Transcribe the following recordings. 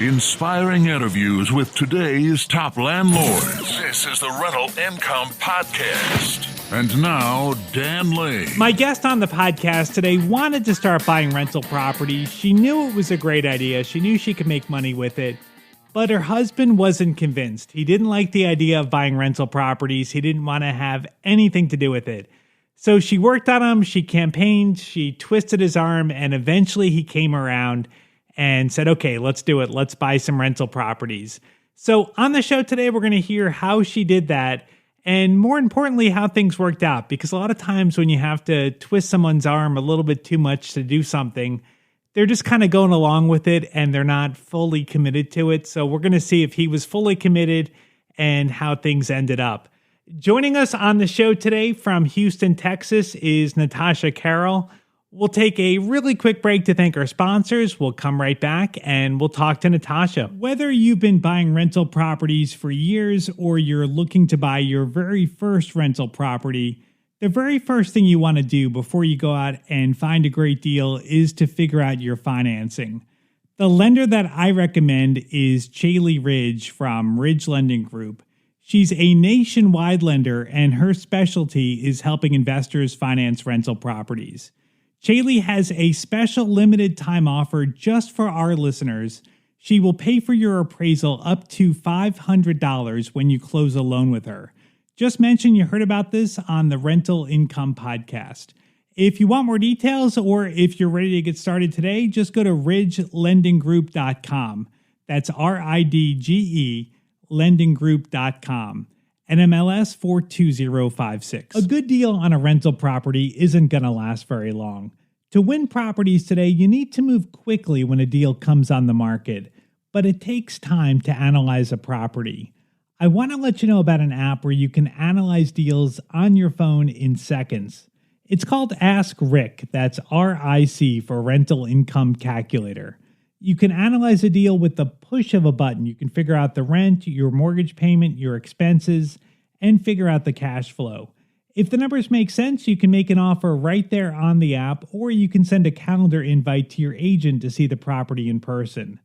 Inspiring interviews with today's top landlords. This is the Rental Income Podcast. And now, Dan Lane. My guest on the podcast today wanted to start buying rental properties. She knew it was a great idea. She knew she could make money with it. But her husband wasn't convinced. He didn't like the idea of buying rental properties. He didn't want to have anything to do with it. So she worked on him, she campaigned, she twisted his arm, and eventually he came around and said, okay, let's do it. Let's buy some rental properties. So on the show today, we're going to hear how she did that, and more importantly, how things worked out. Because a lot of times when you have to twist someone's arm a little bit too much to do something, they're just kind of going along with it and they're not fully committed to it. So we're going to see if he was fully committed and how things ended up. Joining us on the show today from Houston, Texas is Natasha Carroll. We'll take a really quick break to thank our sponsors. We'll come right back and we'll talk to Natasha. Whether you've been buying rental properties for years or you're looking to buy your very first rental property, the very first thing you want to do before you go out and find a great deal is to figure out your financing. The lender that I recommend is Chaley Ridge from Ridge Lending Group. She's a nationwide lender and her specialty is helping investors finance rental properties. Chaley has a special limited time offer just for our listeners. She will pay for your appraisal up to $500 when you close a loan with her. Just mention you heard about this on the Rental Income Podcast. If you want more details or if you're ready to get started today, just go to ridgelendinggroup.com. That's RIDGE lendinggroup.com. NMLS 42056. A good deal on a rental property isn't going to last very long. To win properties today, you need to move quickly when a deal comes on the market, but it takes time to analyze a property. I want to let you know about an app where you can analyze deals on your phone in seconds. It's called Ask Rick. That's RIC for Rental Income Calculator. You can analyze a deal with the push of a button. You can figure out the rent, your mortgage payment, your expenses, and figure out the cash flow. If the numbers make sense, you can make an offer right there on the app, or you can send a calendar invite to your agent to see the property in person.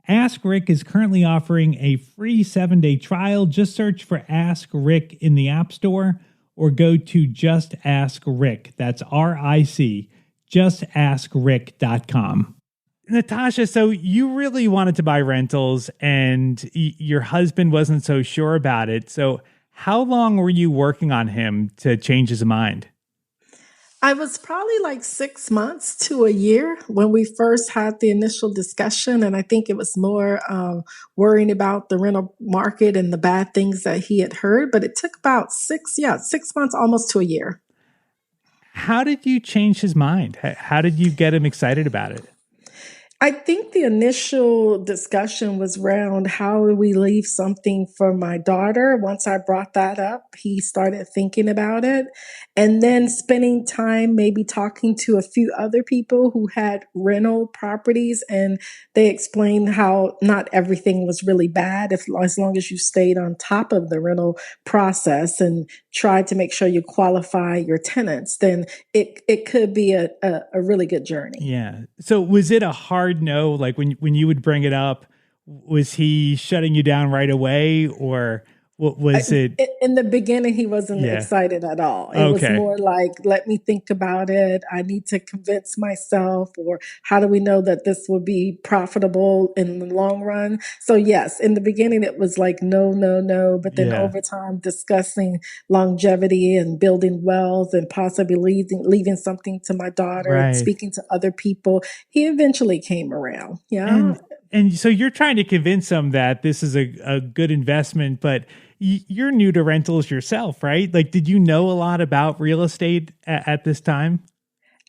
Ask Rick is currently offering a free 7-day trial. Just search for Ask Rick in the App Store or go to Just Ask Rick. That's RIC, justaskrick.com. Natasha, so you really wanted to buy rentals and your husband wasn't so sure about it. So how long were you working on him to change his mind? I was probably like 6 months to a year when we first had the initial discussion. And I think it was more worrying about the rental market and the bad things that he had heard. But it took about 6 months, almost to a year. How did you change his mind? How did you get him excited about it? I think the initial discussion was around how do we leave something for my daughter. Once I brought that up, he started thinking about it and then spending time maybe talking to a few other people who had rental properties, and they explained how not everything was really bad as long as you stayed on top of the rental process and tried to make sure you qualify your tenants, then it could be a really good journey. Yeah. So was it a hard no? Like when you would bring it up, was he shutting you down right away, or what was it? In the beginning, he wasn't excited at all. It was more like, let me think about it. I need to convince myself, or how do we know that this will be profitable in the long run? So yes, in the beginning, it was like, no. But then over time, discussing longevity and building wealth and possibly leaving something to my daughter and speaking to other people, he eventually came around. Yeah. And so you're trying to convince him that this is a good investment, but you're new to rentals yourself, right? Like, did you know a lot about real estate at this time?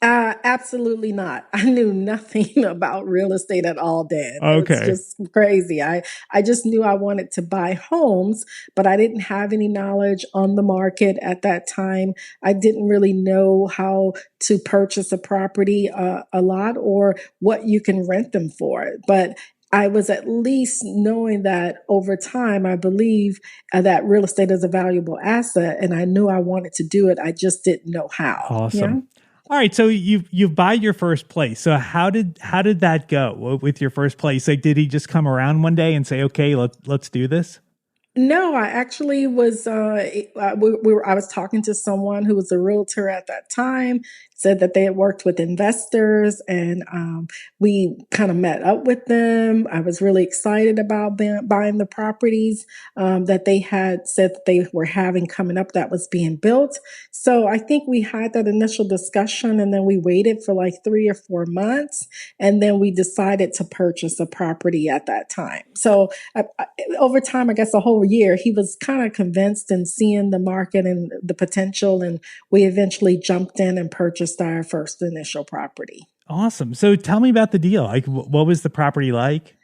Absolutely not. I knew nothing about real estate at all, Dan. Okay. It's just crazy. I just knew I wanted to buy homes, but I didn't have any knowledge on the market at that time. I didn't really know how to purchase a property a lot or what you can rent them for. But I was at least knowing that over time, I believe that real estate is a valuable asset, and I knew I wanted to do it. I just didn't know how. Awesome. Yeah? All right, so you buy your first place. So how did that go with your first place? Like, did he just come around one day and say, "Okay, let's do this"? No, I actually was. I was talking to someone who was a realtor at that time. Said that they had worked with investors, and we kind of met up with them. I was really excited about buying the properties that they had said that they were having coming up that was being built. So I think we had that initial discussion, and then we waited for like 3 or 4 months, and then we decided to purchase a property at that time. So over time, I guess a whole year, he was kind of convinced and seeing the market and the potential. And we eventually jumped in and purchased our first initial property. Awesome. So tell me about the deal. Like, what was the property like?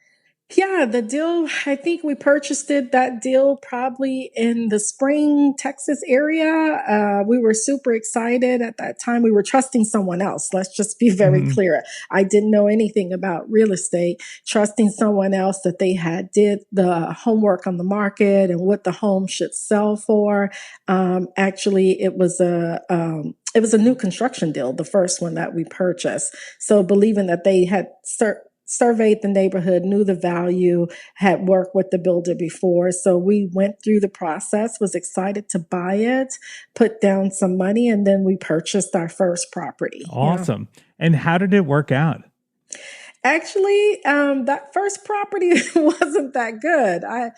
Yeah, the deal, I think we purchased that deal probably in the Spring, Texas area. We were super excited at that time. We were trusting someone else. Let's just be very clear. I didn't know anything about real estate, trusting someone else that they had did the homework on the market and what the home should sell for. Actually, it was a new construction deal, the first one that we purchased. So believing that they had surveyed the neighborhood, knew the value, had worked with the builder before. So we went through the process, was excited to buy it, put down some money, and then we purchased our first property. Awesome. Yeah. And how did it work out? Actually, that first property wasn't that good. I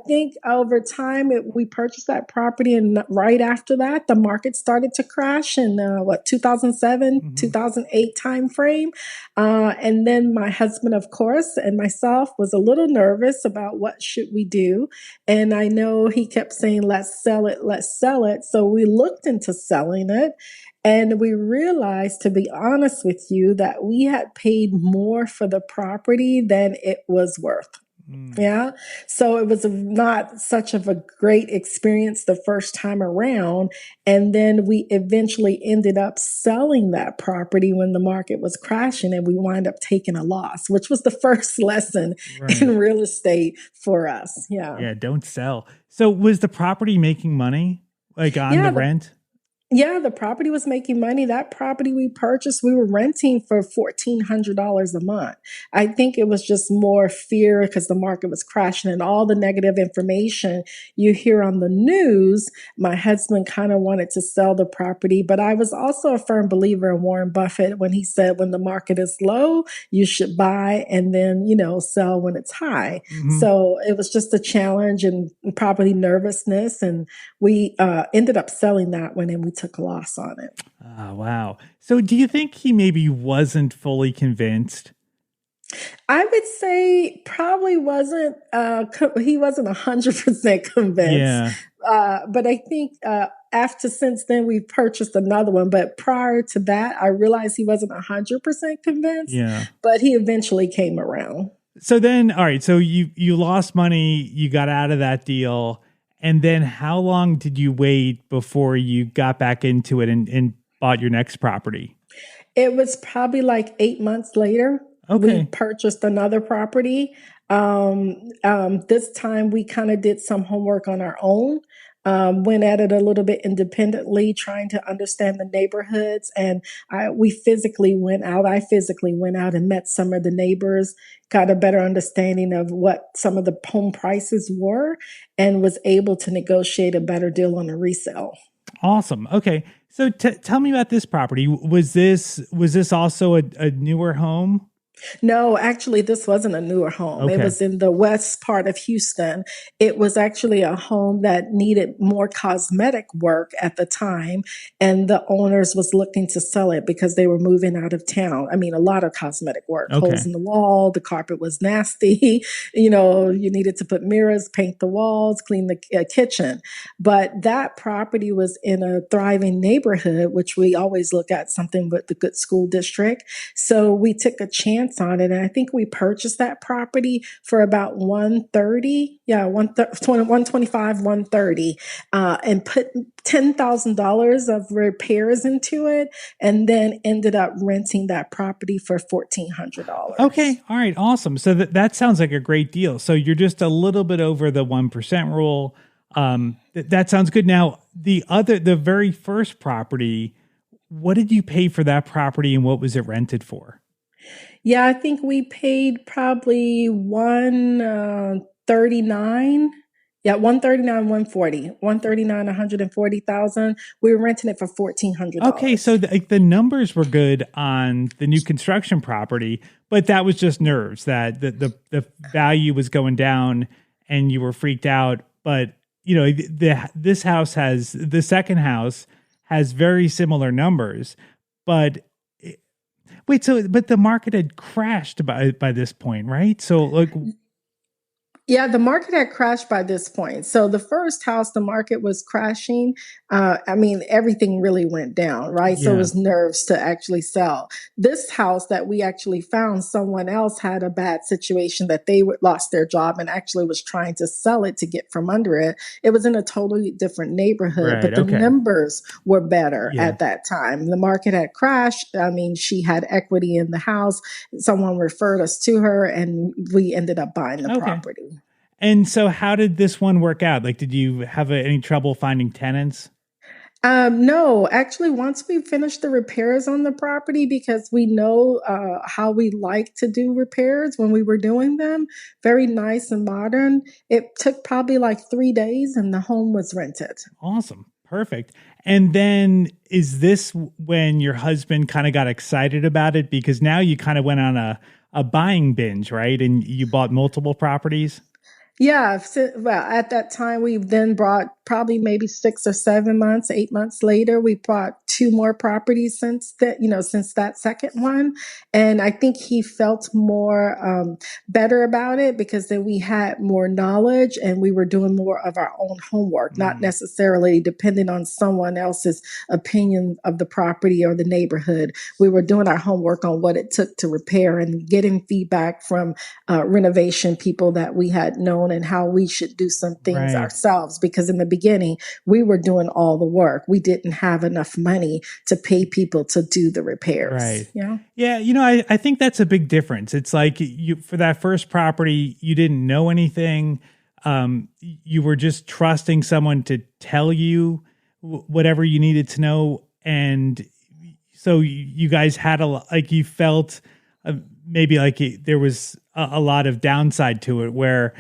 think over time we purchased that property, and right after that, the market started to crash in 2007, 2008 timeframe. And then my husband, of course, and myself was a little nervous about what should we do. And I know he kept saying, let's sell it, let's sell it. So we looked into selling it. And we realized, to be honest with you, that we had paid more for the property than it was worth. Yeah. So it was not such of a great experience the first time around. And then we eventually ended up selling that property when the market was crashing, and we wind up taking a loss, which was the first lesson in real estate for us. Yeah. Yeah. Don't sell. So was the property making money, like on the rent? Yeah, the property was making money. That property we purchased, we were renting for $1,400 a month. I think it was just more fear because the market was crashing and all the negative information you hear on the news. My husband kind of wanted to sell the property, but I was also a firm believer in Warren Buffett when he said, when the market is low, you should buy and then, sell when it's high. So it was just a challenge and probably nervousness. And we ended up selling that one, and we took a loss on it. Oh, wow. So do you think he maybe wasn't fully convinced? I would say probably wasn't, he wasn't 100% convinced. Yeah. But I think since then we've purchased another one. But prior to that, I realized he wasn't 100% convinced. Yeah. But he eventually came around. So then, all right, so you lost money, you got out of that deal. And then how long did you wait before you got back into it and bought your next property? It was probably like 8 months later. Okay. We purchased another property. This time we kind of did some homework on our own. Went at it a little bit independently, trying to understand the neighborhoods. And I physically went out and met some of the neighbors, got a better understanding of what some of the home prices were, and was able to negotiate a better deal on a resale. Awesome. Okay. So tell me about this property. Was this also a newer home? No, actually, this wasn't a newer home. Okay. It was in the west part of Houston. It was actually a home that needed more cosmetic work at the time, and the owners was looking to sell it because they were moving out of town. I mean, a lot of cosmetic work, holes in the wall, the carpet was nasty. You needed to put mirrors, paint the walls, clean the kitchen. But that property was in a thriving neighborhood, which we always look at something with the good school district. So we took a chance on it. And I think we purchased that property for about $130. Yeah, $125, $130, and put $10,000 of repairs into it, and then ended up renting that property for $1,400. Okay. All right. Awesome. So that sounds like a great deal. So you're just a little bit over the 1% rule. That sounds good. Now, the very first property, what did you pay for that property and what was it rented for? Yeah, I think we paid probably 139. Yeah, 139, 140. 139, 140,000. We were renting it for Okay, so $1,400. the numbers were good on the new construction property, but that was just nerves that the value was going down and you were freaked out. But this house has the second house has very similar numbers, but wait, so but the market had crashed by this point, right? So like, Yeah, the market had crashed by this point. So the first house, the market was crashing. I mean, everything really went down, right? So it yeah, was nerves to actually sell. This house that we actually found, someone else had a bad situation that they lost their job and actually was trying to sell it to get from under it. It was in a totally different neighborhood, right, but the okay, numbers were better yeah, at that time. The market had crashed. I mean, she had equity in the house. Someone referred us to her and we ended up buying the okay. property. And so, how did this one work out? Like, did you have any trouble finding tenants? No, actually, once we finished the repairs on the property, because we know how we like to do repairs when we were doing them, very nice and modern. It took probably like 3 days and the home was rented. Awesome. Perfect. And then is this when your husband kind of got excited about it? Because now you kind of went on a buying binge, right? And you bought multiple properties? Yeah, well, at that time, we then brought probably maybe 6 or 7 months, 8 months later, we bought two more properties since that, since that second one. And I think he felt more better about it because then we had more knowledge and we were doing more of our own homework, not Mm, necessarily depending on someone else's opinion of the property or the neighborhood. We were doing our homework on what it took to repair and getting feedback from renovation people that we had known and how we should do some things right. ourselves. Because in the beginning, we were doing all the work. We didn't have enough money to pay people to do the repairs. Right. Yeah. Yeah, I think that's a big difference. It's like you for that first property, you didn't know anything. You were just trusting someone to tell you whatever you needed to know, and so you guys had like you felt maybe like there was a lot of downside to it. Where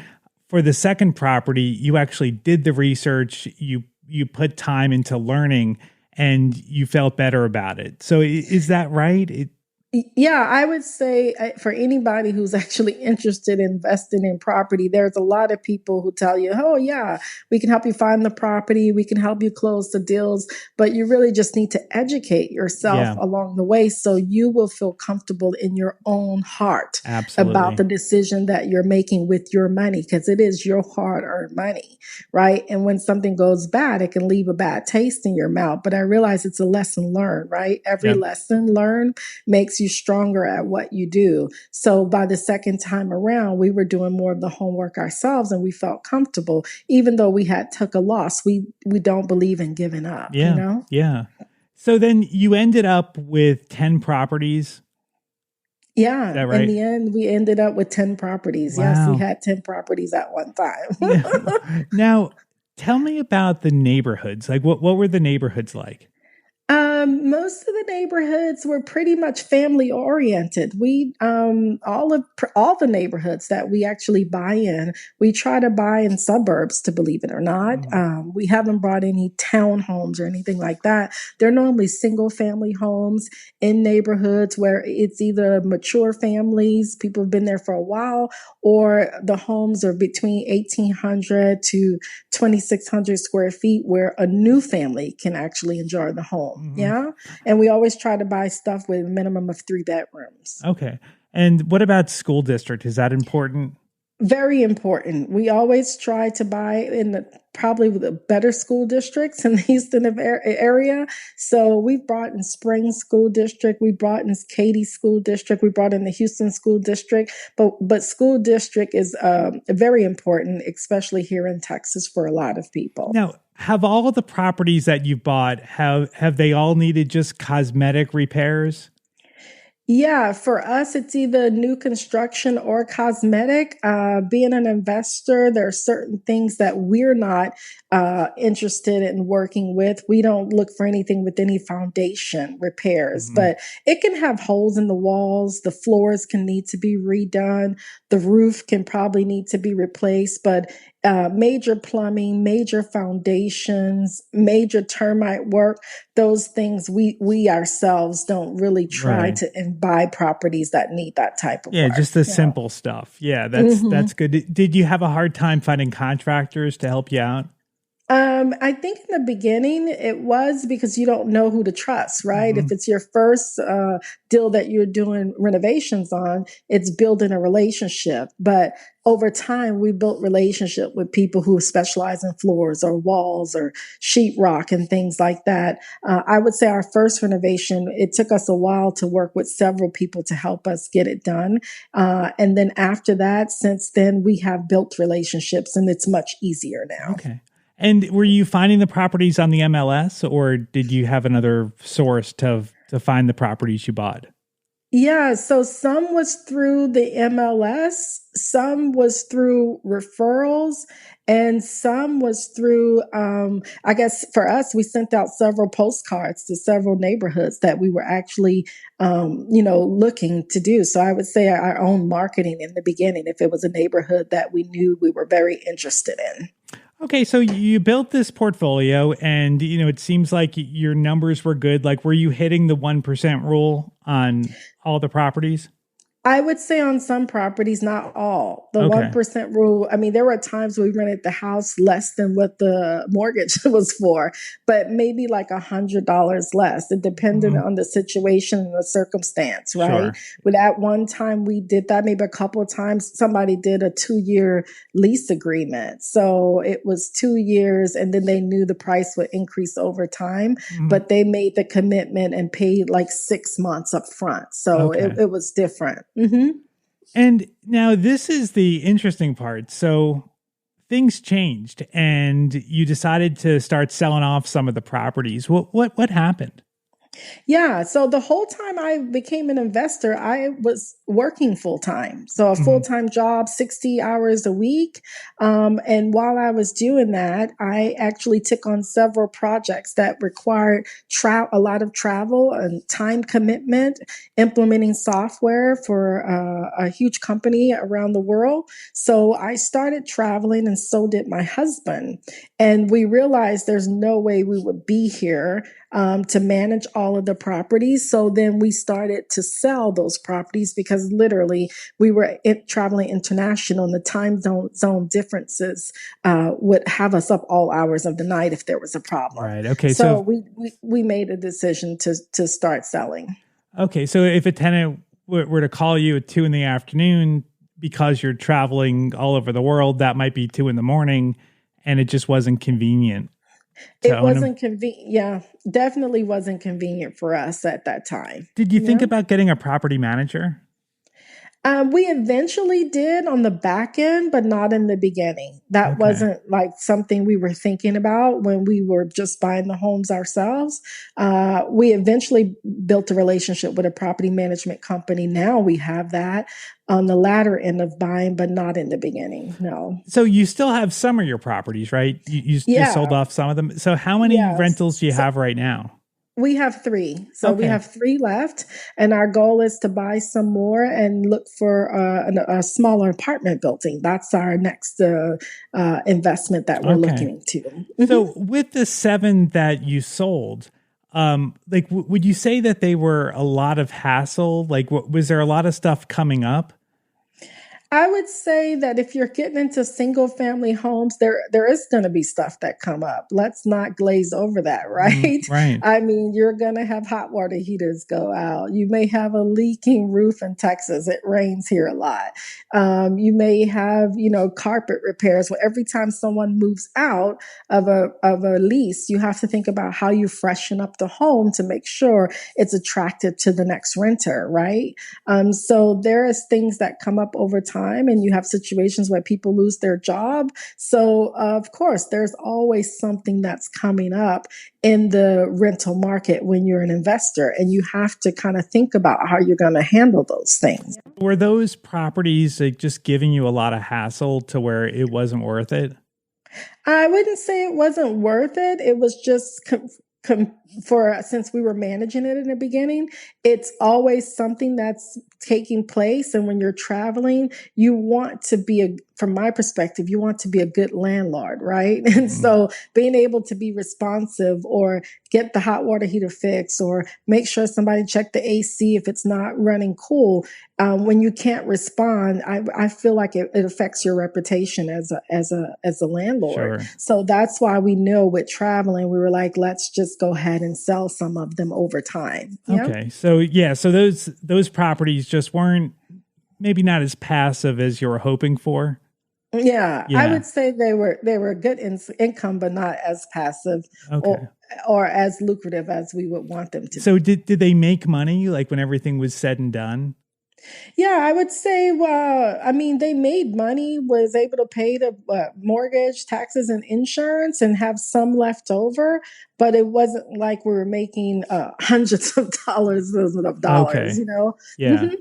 for the second property, you actually did the research, you put time into learning, and you felt better about it. So is that right? Yeah, I would say for anybody who's actually interested in investing in property, there's a lot of people who tell you, oh, yeah, we can help you find the property, we can help you close the deals, but you really just need to educate yourself Yeah, along the way so you will feel comfortable in your own heart about absolutely. the decision that you're making with your money, because it is your hard earned money, right? And when something goes bad, it can leave a bad taste in your mouth. But I realize it's a lesson learned, right? Every Yeah. lesson learned makes you stronger at what you do. So by the second time around, we were doing more of the homework ourselves and we felt comfortable. Even though we had took a loss, we don't believe in giving up, you Yeah. know? Yeah. So then you ended up with 10 properties. Is Yeah. that In right? the end, we ended up with 10 properties. Yes, we Wow. had 10 properties at one Yeah. time. Now, tell me about the neighborhoods. Like what were the neighborhoods like? Most of the neighborhoods were pretty much family oriented. We all the neighborhoods that we actually buy in, we try to buy in suburbs. To believe it or not, Mm, we haven't brought any townhomes or anything like that. They're normally single family homes in neighborhoods where it's either mature families, people have been there for a while, or the homes are between 1,800 to 2,600 square feet where a new family can actually enjoy the home. mhm. Yeah. And we always try to buy stuff with a minimum of 3 bedrooms. Okay. And what about school district? Is that important? Very important. We always try to buy in probably the better school districts in the Houston area. So we've brought in Spring School District, we brought in Katy School District, we brought in the Houston School District. But school district is very important, especially here in Texas for a lot of people. Now, have all of the properties that you bought have they all needed just cosmetic repairs? Yeah, for us, it's either new construction or cosmetic. Being an investor, there are certain things that we're not interested in working with. We don't look for anything with any foundation repairs, Mhm. but it can have holes in the walls. The floors can need to be redone. The roof can probably need to be replaced, but major plumbing, major foundations, major termite work, those things we ourselves don't really try Right. to and buy properties that need that type of Yeah, work. just the Yeah. simple stuff. Yeah, hmm that's good. Did you have a hard time finding contractors to help you out? I think in the beginning it was because you don't know who to trust, right? If Hmm. it's your first deal that you're doing renovations on, it's building a relationship. But over time, we built relationship with people who specialize in floors or walls or sheetrock and things like that. I would say our first renovation, it took us a while to work with several people to help us get it done. And then after that, since then, we have built relationships and it's much easier now. Okay. And were you finding the properties on the MLS, or did you have another source to find the properties you bought? Yeah, so some was through the MLS, some was through referrals, and some was through, I guess for us, we sent out several postcards to several neighborhoods that we were actually, looking to do. So I would say our own marketing in the beginning, if it was a neighborhood that we knew we were very interested in. Okay, so you built this portfolio, and it seems like your numbers were good. Like, were you hitting the 1% rule on all the properties? I would say on some properties, not all. The Okay. 1% rule, I mean, there were times we rented the house less than what the mortgage was for, but maybe like $100 less. It depended Mhm. on the situation and the circumstance, right? Sure. But at one time we did that, maybe a couple of times, somebody did a 2-year lease agreement. So it was 2 years and then they knew the price would increase over time, Mhm. but they made the commitment and paid like 6 months up front. So Okay. it was different. Hmm. And now this is the interesting part. So things changed, and you decided to start selling off some of the properties. What happened? Yeah. So the whole time I became an investor, I was working full time. So a full Mhm. time job, 60 hours a week. And while I was doing that, I actually took on several projects that required a lot of travel and time commitment, implementing software for a huge company around the world. So I started traveling, and so did my husband. And we realized there's no way we would be here to manage all of the properties. So then we started to sell those properties because literally we were traveling international, and the zone differences would have us up all hours of the night if there was a problem. Right. Okay. So So we made a decision to start selling. so if a tenant were to call you at 2 in the afternoon because you're traveling all over the world, that might be 2 in the morning, and it just wasn't convenient to It own them. wasn't convenient. Yeah, definitely wasn't convenient for us at that time. Did you think Yeah. about getting a property manager? We eventually did on the back end, but not in the beginning. That Okay. wasn't like something we were thinking about when we were just buying the homes ourselves. We eventually built a relationship with a property management company. Now we have that on the latter end of buying, but not in the beginning. No. So you still have some of your properties, right? You just sold Yeah. off some of them. So how many Yes. rentals do you have right now? We have three. So we Okay. have three left. And our goal is to buy some more and look for a smaller apartment building. That's our next investment that we're Okay. looking into. So with the 7 that you sold, like would you say that they were a lot of hassle? Like was there a lot of stuff coming up? I would say that if you're getting into single family homes, there is going to be stuff that come up. Let's not glaze over that, right? Right. I mean, you're going to have hot water heaters go out. You may have a leaking roof in Texas. It rains here a lot. You may have, carpet repairs. Where every time someone moves out of a lease, you have to think about how you freshen up the home to make sure it's attractive to the next renter, right? So there is things that come up over time time, and you have situations where people lose their job. So, of course, there's always something that's coming up in the rental market when you're an investor, and you have to kind of think about how you're going to handle those things. Were those properties like just giving you a lot of hassle to where it wasn't worth it? I wouldn't say it wasn't worth it. It was just since we were managing it in the beginning, it's always something that's taking place. And when you're traveling, you want to be from my perspective, you want to be a good landlord, right? And so being able to be responsive or get the hot water heater fixed or make sure somebody check the AC if it's not running cool. When you can't respond, I feel like it affects your reputation as a landlord. Sure. So that's why we know with traveling, we were like, let's just go ahead and sell some of them over time. Yeah? Okay. So those properties just weren't maybe not as passive as you were hoping for. Yeah, I would say they were good income, but not as passive or as lucrative as we would want them to. So did they make money like when everything was said and done? Yeah, I would say, they made money, was able to pay the mortgage, taxes, and insurance and have some left over, but it wasn't like we were making hundreds of dollars, Okay. you know? Yeah. Mm-hmm.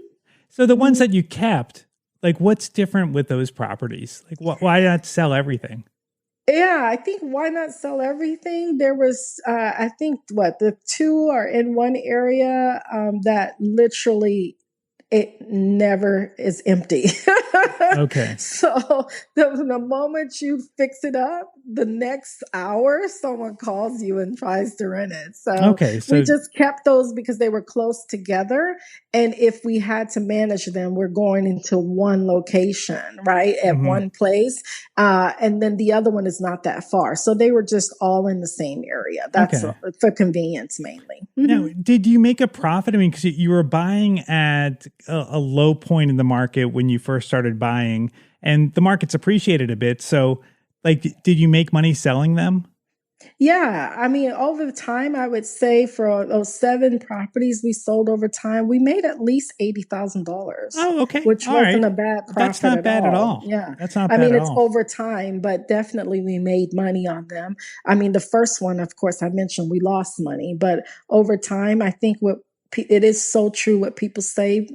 So the ones that you kept, like what's different with those properties? Like why not sell everything? Yeah, I think why not sell everything? There was, I think, the two are in one area that literally it never is empty. Okay. So the moment you fix it up, the next hour someone calls you and tries to rent it. So we just kept those because they were close together. And if we had to manage them, we're going into one location, right? At one place. And then the other one is not that far. So they were just all in the same area. That's for convenience mainly. Now, did you make a profit? I mean, because you were buying at a low point in the market when you first started buying, and the market's appreciated a bit. So, like, did you make money selling them? Yeah, I mean, over time, I would say for those 7 properties we sold over time, we made at least $80,000. Oh, okay. Which wasn't a bad profit. That's not bad at all. Yeah, that's not bad. It's over time, but definitely we made money on them. I mean, the first one, of course, I mentioned we lost money, but over time, I think it is so true what people say.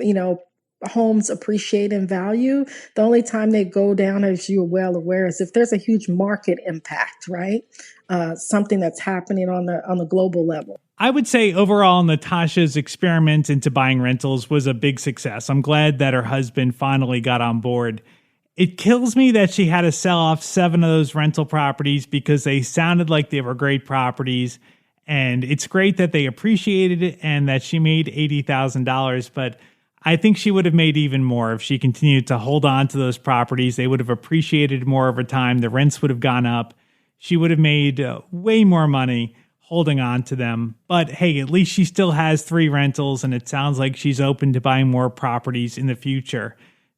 Homes appreciate in value. The only time they go down, as you're well aware, is if there's a huge market impact, right? Something that's happening on the global level. I would say overall, Natasha's experiment into buying rentals was a big success. I'm glad that her husband finally got on board. It kills me that she had to sell off 7 of those rental properties because they sounded like they were great properties. And it's great that they appreciated it and that she made $80,000, but I think she would have made even more if she continued to hold on to those properties. They would have appreciated more over time. The rents would have gone up. She would have made way more money holding on to them. But hey, at least she still has 3 rentals, and it sounds like she's open to buying more properties in the future.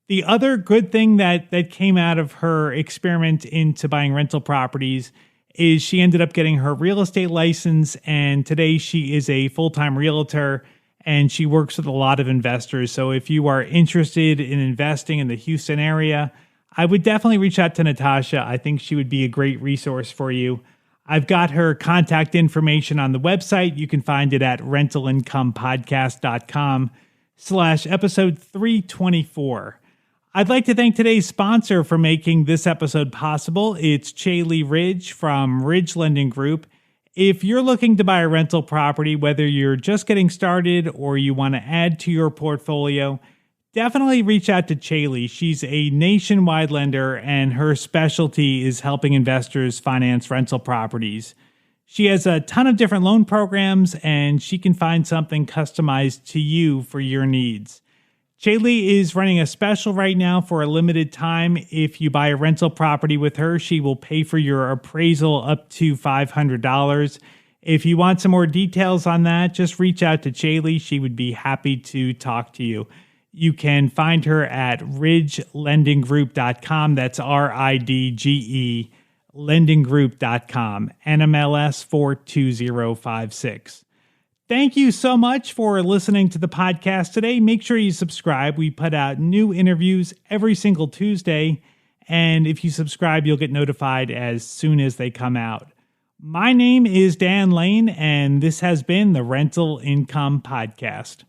The other good thing that came out of her experiment into buying rental properties is she ended up getting her real estate license, and today she is a full-time realtor. And she works with a lot of investors. So if you are interested in investing in the Houston area, I would definitely reach out to Natasha. I think she would be a great resource for you. I've got her contact information on the website. You can find it at rentalincomepodcast.com/episode 324. I'd like to thank today's sponsor for making this episode possible. It's Chaley Ridge from Ridge Lending Group. If you're looking to buy a rental property, whether you're just getting started or you want to add to your portfolio, definitely reach out to Chaley. She's a nationwide lender, and her specialty is helping investors finance rental properties. She has a ton of different loan programs, and she can find something customized to you for your needs. Chaley is running a special right now for a limited time. If you buy a rental property with her, she will pay for your appraisal up to $500. If you want some more details on that, just reach out to Chaley. She would be happy to talk to you. You can find her at ridgelendinggroup.com. That's RIDGE, lendinggroup.com, NMLS 42056. Thank you so much for listening to the podcast today. Make sure you subscribe. We put out new interviews every single Tuesday. And if you subscribe, you'll get notified as soon as they come out. My name is Dan Lane, and this has been the Rental Income Podcast.